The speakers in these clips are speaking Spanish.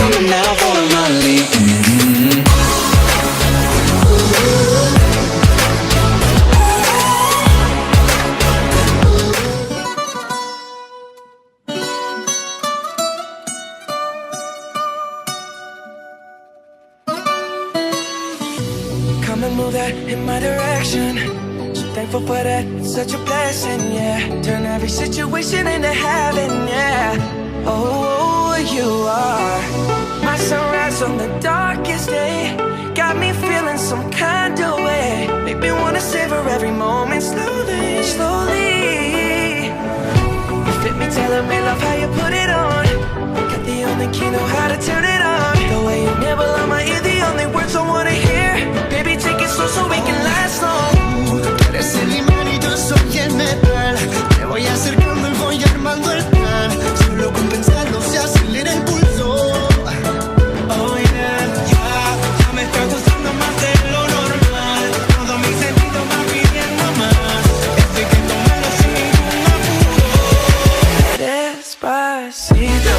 coming now for my leave. Come and move that in my direction. So thankful for that, it's such a blessing, yeah. Turn every situation into heaven, yeah. Oh, you are my sunrise on the darkest day. Got me feeling some kind of way. Make me wanna savor every moment slowly, slowly. You fit me, telling me love how you put it on. Got the only key, know how to turn it on. The way you nibble on my ear, the only words I wanna hear. Baby, take it slow so we can last long. Tú eres el imán y yo soy el metal. Me voy acercando y voy armando el plan. Solo con pensarlo se acelera el pulso. Oh yeah, ya me está gustando más de lo normal. Todo mi sentido va pidiendo más. Esto hay que tomarlo sin ningún apuro. Despacito.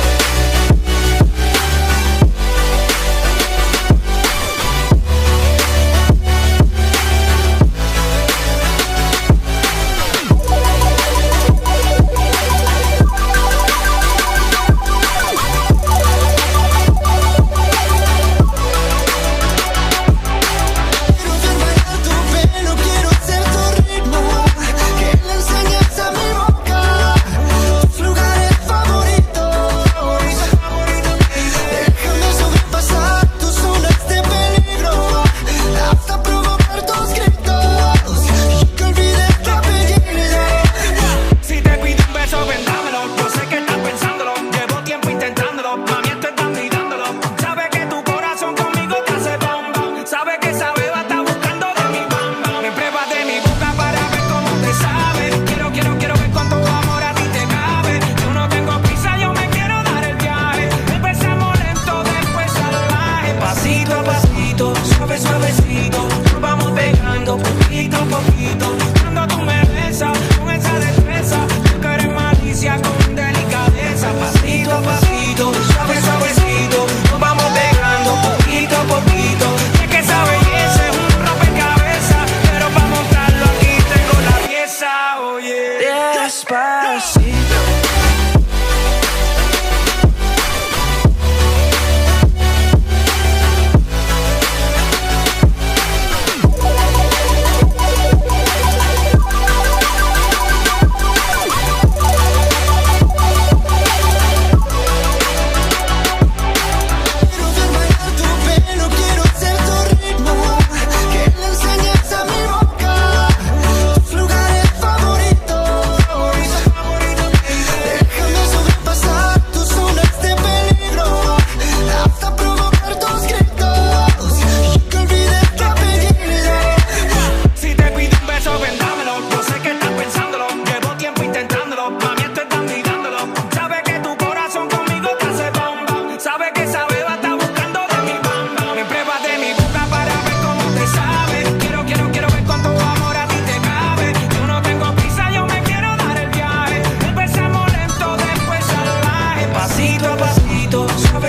Suavecito, nos vamos pegando poquito a poquito. Cuando tú me besas con esa destreza, tú que eres malicia con delicadeza. Pasito a pasito, suave, suavecito, nos vamos pegando poquito a poquito. Y es que esa belleza es un rompecabezas, pero para montarlo aquí tengo la pieza, oye. Despacito.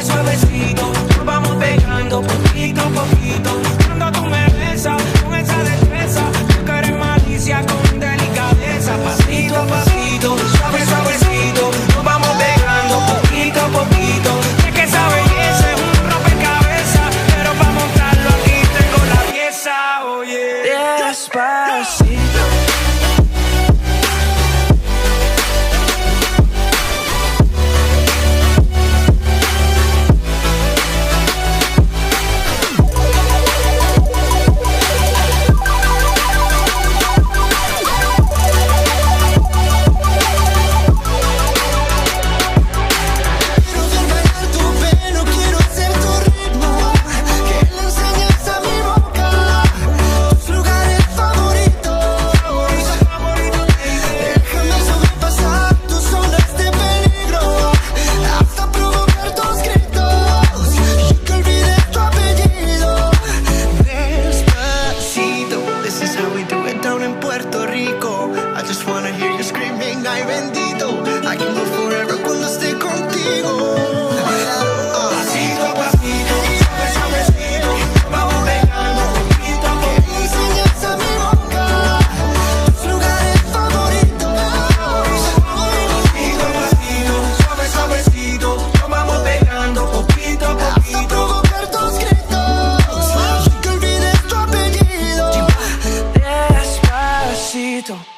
Suavecito, nos vamos pegando poquito a poquito. Cuando tú me besas con esa destreza, tú que eres malicia con delicadeza. Pasito a pasito, suave, suavecito, nos vamos pegando poquito a poquito. Y es que esa belleza es un rompecabezas, pero para montarlo aquí tengo la pieza, oye. Despacito. despacito.